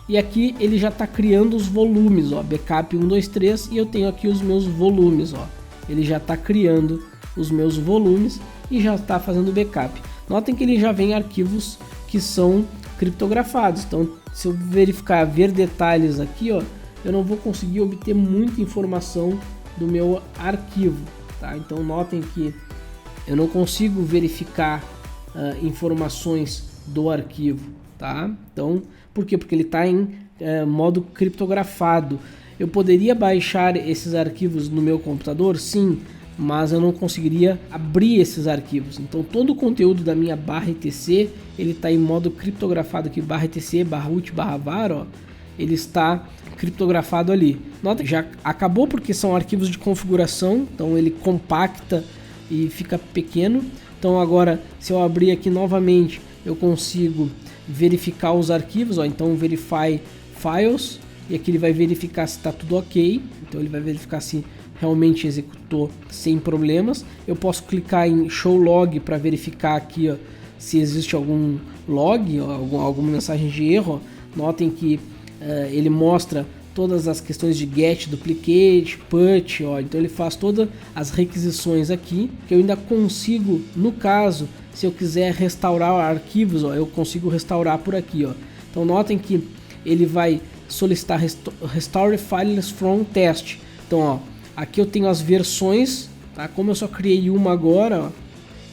E aqui ele já está criando os volumes, ó, backup 123, e eu tenho aqui os meus volumes, ó. Ele já está criando os meus volumes e já está fazendo backup. Notem que ele já vem arquivos que são criptografados. Então, se eu ver detalhes aqui, ó, eu não vou conseguir obter muita informação do meu arquivo, tá? Então, notem que eu não consigo verificar informações do arquivo, tá? Então, por quê? Porque ele está em modo criptografado. Eu poderia baixar esses arquivos no meu computador? Sim, mas eu não conseguiria abrir esses arquivos. Então todo o conteúdo da minha barra etc, ele está em modo criptografado aqui, barra etc, barra ut, barra var, ó, ele está criptografado ali. Nota que já acabou porque são arquivos de configuração, então ele compacta e fica pequeno. Então agora, se eu abrir aqui novamente, eu consigo verificar os arquivos, ó, então verify files, e aqui ele vai verificar se está tudo ok, então ele vai verificar se realmente executou sem problemas. Eu posso clicar em show log para verificar aqui, ó, se existe algum log, ó, alguma mensagem de erro. Notem que ele mostra todas as questões de get, duplicate, put, ó, então ele faz todas as requisições aqui, que eu ainda consigo, no caso, se eu quiser restaurar arquivos, ó, eu consigo restaurar por aqui, ó. Então notem que ele vai solicitar restore files from test. Então, ó, aqui eu tenho as versões, tá? Como eu só criei uma agora, ó,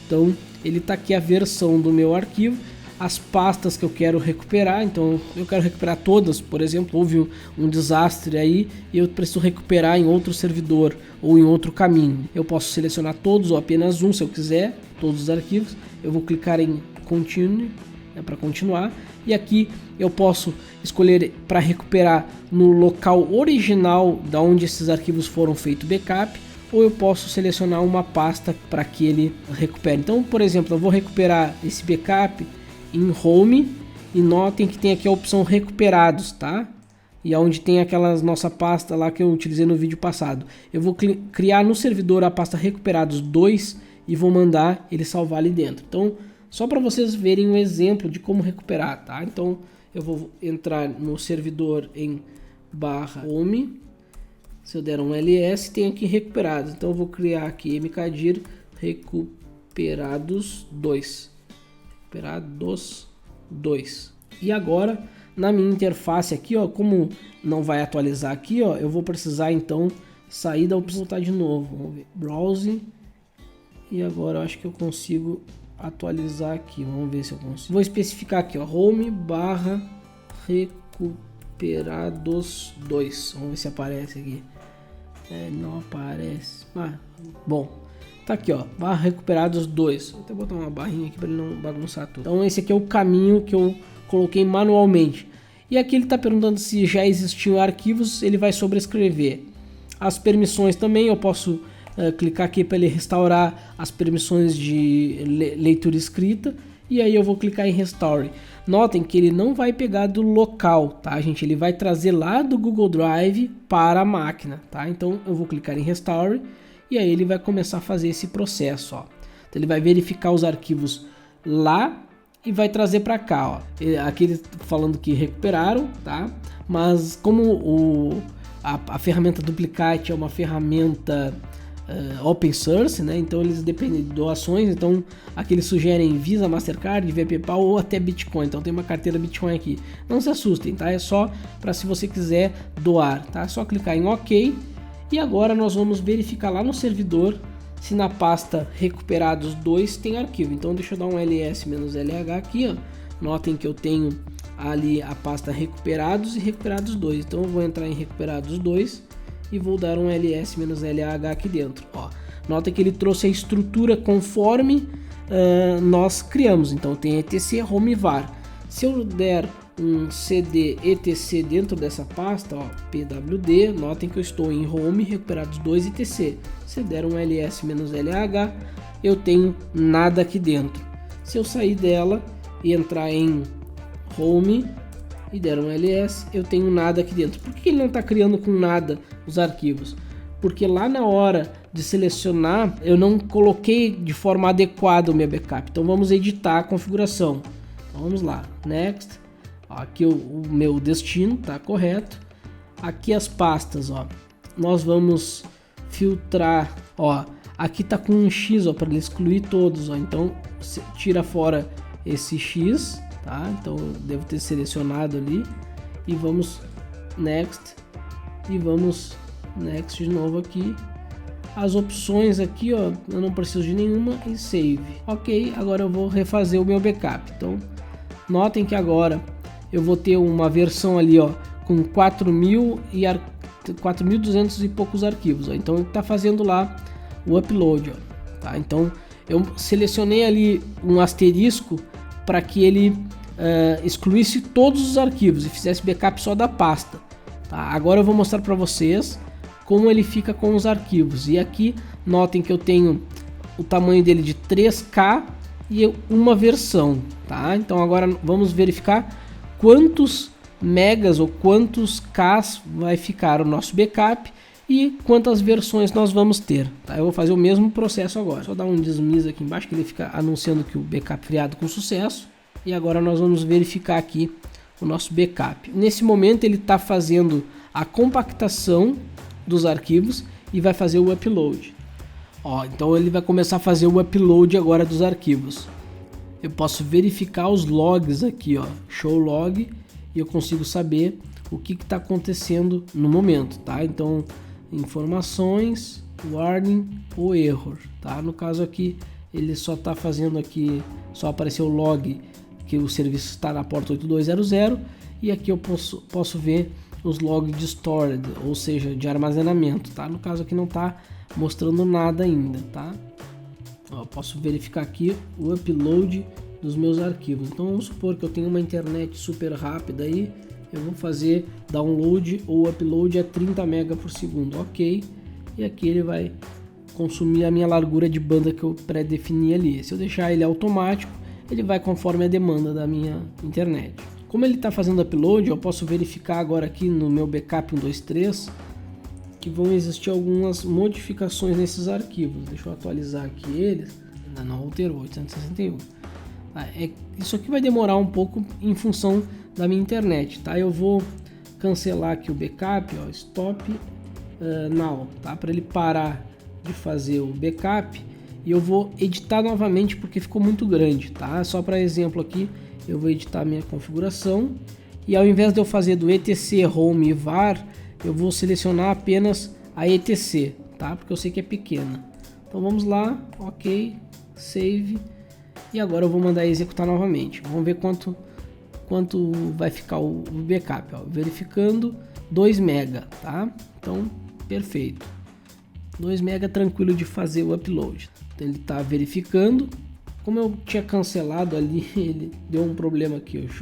então ele tá aqui a versão do meu arquivo, as pastas que eu quero recuperar. Então eu quero recuperar todas, por exemplo, houve um desastre aí e eu preciso recuperar em outro servidor ou em outro caminho. Eu posso selecionar todos ou apenas um se eu quiser, todos os arquivos. Eu vou clicar em continue, para continuar, e aqui eu posso escolher para recuperar no local original da onde esses arquivos foram feito backup, ou eu posso selecionar uma pasta para que ele recupere. Então, por exemplo, eu vou recuperar esse backup em home, e notem que tem aqui a opção recuperados, tá? E onde tem aquelas nossa pasta lá que eu utilizei no vídeo passado. Eu vou criar no servidor a pasta recuperados 2 e vou mandar ele salvar ali dentro. Então, só para vocês verem um exemplo de como recuperar, tá? Então eu vou entrar no servidor em barra home, se eu der um ls, tem aqui recuperados. Então eu vou criar aqui mkdir recuperados 2. Recuperados 2. E agora na minha interface aqui, ó, como não vai atualizar aqui, ó, eu vou precisar então sair da opção voltar de novo. Vamos ver, browse. E agora eu acho que eu consigo atualizar aqui, vamos ver se eu consigo. Vou especificar aqui, ó, home barra recuperados 2. Vamos ver se aparece aqui. Não aparece. Bom, tá aqui, ó, barra recuperados 2. Vou até botar uma barrinha aqui para ele não bagunçar tudo. Então esse aqui é o caminho que eu coloquei manualmente. E aqui ele está perguntando se já existiam arquivos, ele vai sobrescrever. As permissões também eu posso clicar aqui para ele restaurar as permissões de leitura escrita, e aí eu vou clicar em Restore. Notem que ele não vai pegar do local, tá, gente? Ele vai trazer lá do Google Drive para a máquina, tá? Então eu vou clicar em Restore e aí ele vai começar a fazer esse processo, ó. Então ele vai verificar os arquivos lá e vai trazer para cá, ó. Aqui ele falando que recuperaram, tá? Mas como a ferramenta Duplicate é uma ferramenta open source, né? Então eles dependem de doações. Então aqui eles sugerem Visa, Mastercard, via PayPal ou até Bitcoin. Então tem uma carteira Bitcoin aqui. Não se assustem, tá? É só para se você quiser doar, tá? É só clicar em OK. E agora nós vamos verificar lá no servidor se na pasta recuperados 2 tem arquivo. Então deixa eu dar um ls-lh aqui, ó. Notem que eu tenho ali a pasta recuperados e recuperados 2. Então eu vou entrar em recuperados 2 e vou dar um ls-lh aqui dentro, ó. Nota que ele trouxe a estrutura conforme nós criamos. Então tem etc, home e var. Se eu der um cd etc dentro dessa pasta, ó, pwd, notem que eu estou em home, recuperados 2 e etc. Se der um ls-lh, eu tenho nada aqui dentro. Se eu sair dela e entrar em home e der um ls, eu tenho nada aqui dentro. Por que ele não está criando com nada os arquivos? Porque lá na hora de selecionar eu não coloquei de forma adequada o meu backup. Então vamos editar a configuração. Então, vamos lá, next. Aqui o meu destino tá correto. Aqui as pastas, ó, nós vamos filtrar, ó, aqui tá com um X, ó, para ele excluir todos, ó. Então tira fora esse X, tá? Então eu devo ter selecionado ali e vamos next e vamos next de novo aqui. As opções aqui, ó, eu não preciso de nenhuma e save. Ok, agora eu vou refazer o meu backup. Então notem que agora eu vou ter uma versão ali, ó, com 4.200 e poucos arquivos, ó. Então ele está fazendo lá o upload, ó, tá? Então eu selecionei ali um asterisco para que ele excluísse todos os arquivos e fizesse backup só da pasta, tá? Agora eu vou mostrar para vocês como ele fica com os arquivos. E aqui notem que eu tenho o tamanho dele de 3K e uma versão, tá? Então agora vamos verificar quantos megas ou quantos Ks vai ficar o nosso backup e quantas versões nós vamos ter, tá? Eu vou fazer o mesmo processo agora. Só dar um dismiss aqui embaixo que ele fica anunciando que o backup criado com sucesso. E agora nós vamos verificar aqui o nosso backup. Nesse momento ele está fazendo a compactação dos arquivos e vai fazer o upload. Ó, então ele vai começar a fazer o upload agora dos arquivos. Eu posso verificar os logs aqui, ó, show log, e eu consigo saber o que está acontecendo no momento, tá? Então informações, warning ou error, tá? No caso aqui ele só está fazendo aqui, só apareceu o log que o serviço está na porta 8200 e aqui eu posso ver os logs de storage, ou seja, de armazenamento, tá? No caso aqui não está mostrando nada ainda, tá? Ó, eu posso verificar aqui o upload dos meus arquivos. Então vamos supor que eu tenho uma internet super rápida aí, eu vou fazer download ou upload a 30 MB por segundo, ok? E aqui ele vai consumir a minha largura de banda que eu pré-defini ali. Se eu deixar ele automático, ele vai conforme a demanda da minha internet. Como ele está fazendo upload, eu posso verificar agora aqui no meu backup 123 que vão existir algumas modificações nesses arquivos. Deixa eu atualizar aqui eles. Ainda não alterou, 861. Isso aqui vai demorar um pouco em função da minha internet, tá? Eu vou cancelar aqui o backup, ó, stop now, tá? Para ele parar de fazer o backup. E eu vou editar novamente porque ficou muito grande, tá? Só para exemplo aqui, eu vou editar a minha configuração e ao invés de eu fazer do etc home e var, eu vou selecionar apenas a etc, tá? Porque eu sei que é pequena. Então vamos lá, ok, save, e agora eu vou mandar executar novamente. Vamos ver quanto vai ficar o backup, ó. Verificando 2 MB, tá? Então perfeito, 2 MB tranquilo de fazer o upload. Então ele está verificando. Como eu tinha cancelado ali, ele deu um problema aqui, ó,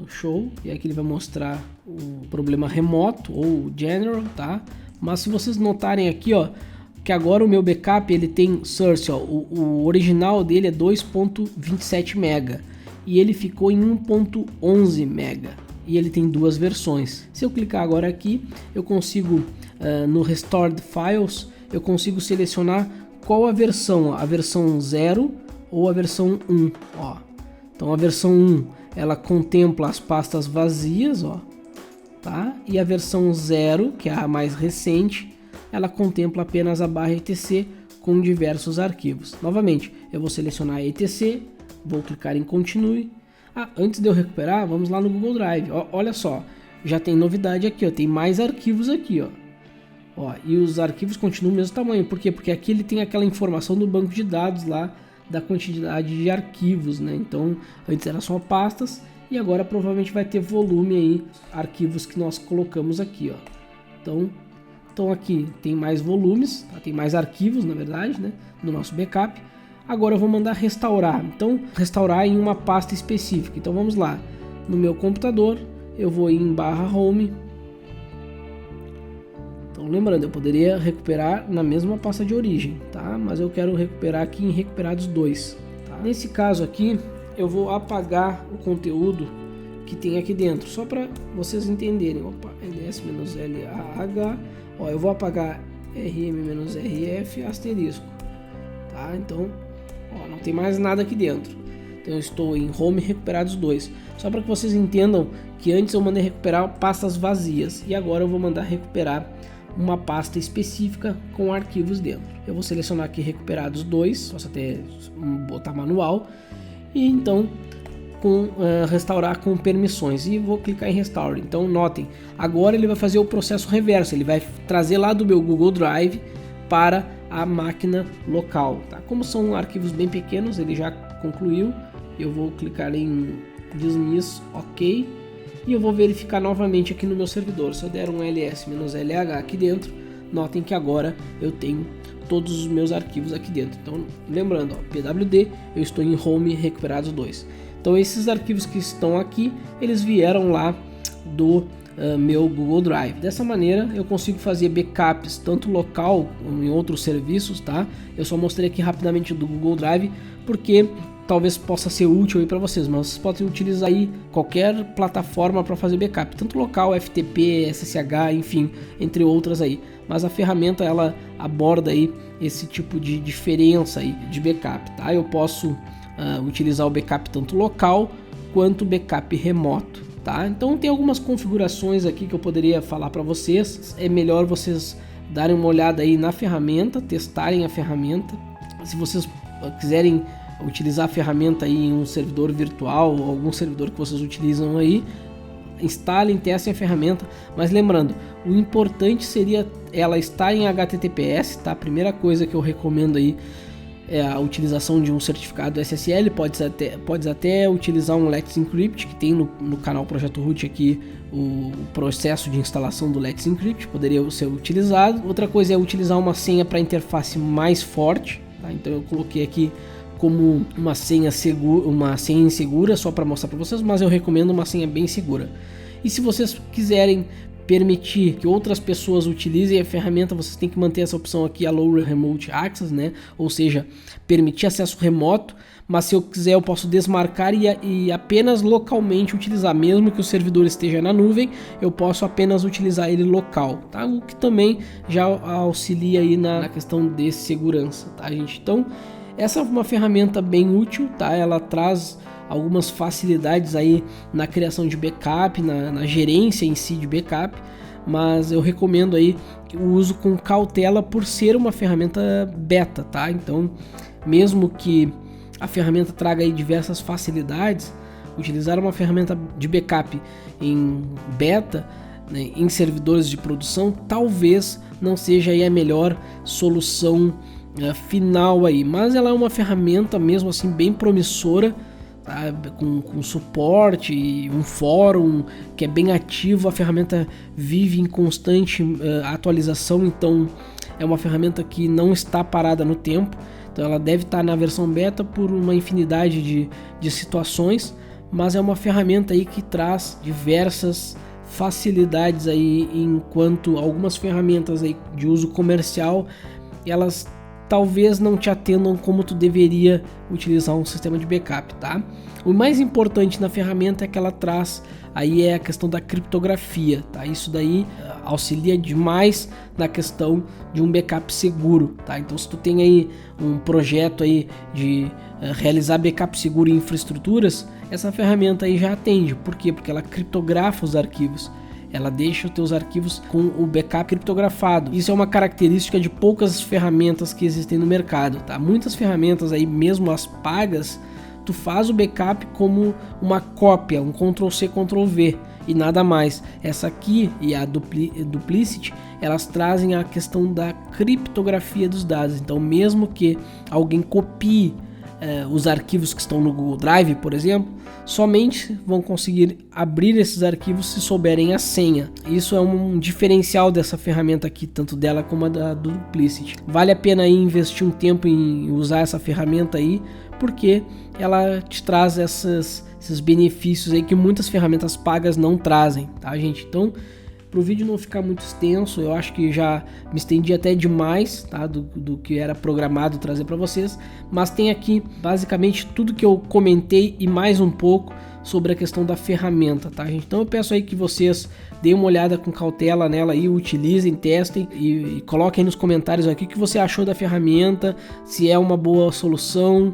show, e aqui ele vai mostrar o problema remoto ou general, tá? Mas se vocês notarem aqui, ó, que agora o meu backup ele tem source, ó, o original dele é 2.27 MB e ele ficou em 1.11 MB e ele tem duas versões. Se eu clicar agora aqui, eu consigo no Restored Files, eu consigo selecionar qual a versão 0 ou a versão 1, ó. Então a versão 1 ela contempla as pastas vazias, ó, tá? E a versão 0, que é a mais recente, ela contempla apenas a barra etc com diversos arquivos. Novamente, eu vou selecionar etc, vou clicar em continue. Antes de eu recuperar, vamos lá no Google Drive. Ó, olha só, já tem novidade aqui, ó, tem mais arquivos aqui, ó. Ó, e os arquivos continuam o mesmo tamanho. Por quê? Porque aqui ele tem aquela informação do banco de dados lá da quantidade de arquivos, né? Então antes era só pastas e agora provavelmente vai ter volume aí, arquivos que nós colocamos aqui, ó. Então aqui tem mais volumes, tá? Tem mais arquivos na verdade, né? No nosso backup. Agora eu vou mandar restaurar. Então restaurar em uma pasta específica. Então vamos lá. No meu computador eu vou em /home. Então lembrando, eu poderia recuperar na mesma pasta de origem, tá? Mas eu quero recuperar aqui em recuperados 2, tá? Nesse caso aqui, eu vou apagar o conteúdo que tem aqui dentro, só para vocês entenderem. Opa, ls-lah, ó, eu vou apagar rm-rf asterisco, tá? Então, ó, não tem mais nada aqui dentro. Então eu estou em home recuperados 2, só para que vocês entendam que antes eu mandei recuperar pastas vazias e agora eu vou mandar recuperar uma pasta específica com arquivos dentro. Eu vou selecionar aqui recuperados 2, posso até botar manual, e então restaurar com permissões, e vou clicar em restore. Então notem, agora ele vai fazer o processo reverso, ele vai trazer lá do meu Google Drive para a máquina local, tá? Como são arquivos bem pequenos, ele já concluiu. Eu vou clicar em dismiss, ok, e eu vou verificar novamente aqui no meu servidor. Se eu der um ls-lh aqui dentro, notem que agora eu tenho todos os meus arquivos aqui dentro. Então, lembrando, ó, pwd, eu estou em home recuperados 2. Então, esses arquivos que estão aqui, eles vieram lá do meu Google Drive. Dessa maneira, eu consigo fazer backups tanto local como em outros serviços, tá? Eu só mostrei aqui rapidamente do Google Drive, porque talvez possa ser útil aí para vocês, mas vocês podem utilizar aí qualquer plataforma para fazer backup, tanto local, FTP, SSH, enfim, entre outras aí. Mas a ferramenta ela aborda aí esse tipo de diferença aí de backup, tá? Eu posso utilizar o backup tanto local quanto backup remoto, tá? Então tem algumas configurações aqui que eu poderia falar para vocês. É melhor vocês darem uma olhada aí na ferramenta, testarem a ferramenta. Se vocês quiserem utilizar a ferramenta aí em um servidor virtual ou algum servidor que vocês utilizam aí, instalem, testem a ferramenta, mas lembrando, o importante seria ela estar em HTTPS, tá? A primeira coisa que eu recomendo aí é a utilização de um certificado SSL. Pode até utilizar um Let's Encrypt, que tem no canal Projeto Root aqui o processo de instalação do Let's Encrypt, poderia ser utilizado. Outra coisa é utilizar uma senha para interface mais forte, tá? Então eu coloquei aqui como uma senha insegura só para mostrar para vocês, mas eu recomendo uma senha bem segura. E se vocês quiserem permitir que outras pessoas utilizem a ferramenta, vocês têm que manter essa opção aqui, Allow Remote Access, né? Ou seja, permitir acesso remoto, mas se eu quiser eu posso desmarcar e apenas localmente utilizar, mesmo que o servidor esteja na nuvem, eu posso apenas utilizar ele local, tá? O que também já auxilia aí na questão de segurança, tá, gente? Então, essa é uma ferramenta bem útil, tá? Ela traz algumas facilidades aí na criação de backup, na gerência em si de backup, mas eu recomendo aí o uso com cautela por ser uma ferramenta beta, tá? Então, mesmo que a ferramenta traga aí diversas facilidades, utilizar uma ferramenta de backup em beta, né, em servidores de produção, talvez não seja aí a melhor solução final aí, mas ela é uma ferramenta mesmo assim bem promissora, tá? Com suporte e um fórum que é bem ativo. A ferramenta vive em constante atualização, então é uma ferramenta que não está parada no tempo. Então ela deve estar na versão beta por uma infinidade de situações, mas é uma ferramenta aí que traz diversas facilidades aí, enquanto algumas ferramentas aí de uso comercial, elas talvez não te atendam como tu deveria utilizar um sistema de backup, tá? O mais importante na ferramenta é que ela traz aí a questão da criptografia, tá? Isso daí auxilia demais na questão de um backup seguro, tá? Então se tu tem aí um projeto aí de realizar backup seguro em infraestruturas, essa ferramenta aí já atende. Por quê? Porque ela criptografa os arquivos. Ela deixa os teus arquivos com o backup criptografado. Isso é uma característica de poucas ferramentas que existem no mercado, tá? Muitas ferramentas aí, mesmo as pagas, tu faz o backup como uma cópia, um Ctrl+C, Ctrl+V e nada mais. Essa aqui e a Duplicity, elas trazem a questão da criptografia dos dados. Então, mesmo que alguém copie os arquivos que estão no Google Drive, por exemplo, somente vão conseguir abrir esses arquivos se souberem a senha. Isso é um diferencial dessa ferramenta aqui, tanto dela como a da Duplicity. Vale a pena aí investir um tempo em usar essa ferramenta aí, porque ela te traz esses benefícios aí que muitas ferramentas pagas não trazem, tá, gente? Então, para o vídeo não ficar muito extenso, eu acho que já me estendi até demais, tá, do que era programado trazer para vocês, mas tem aqui basicamente tudo que eu comentei e mais um pouco sobre a questão da ferramenta, tá, gente? Então eu peço aí que vocês deem uma olhada com cautela nela aí, utilizem, testem e coloquem aí nos comentários aqui o que você achou da ferramenta, se é uma boa solução.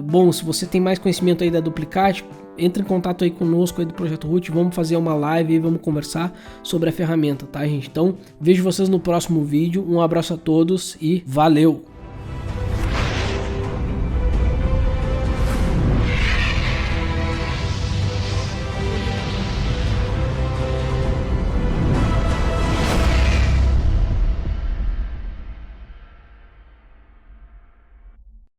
Bom, se você tem mais conhecimento aí da Duplicate, entre em contato aí conosco aí do Projeto Root, vamos fazer uma live e vamos conversar sobre a ferramenta, tá, gente? Então, vejo vocês no próximo vídeo, um abraço a todos e valeu!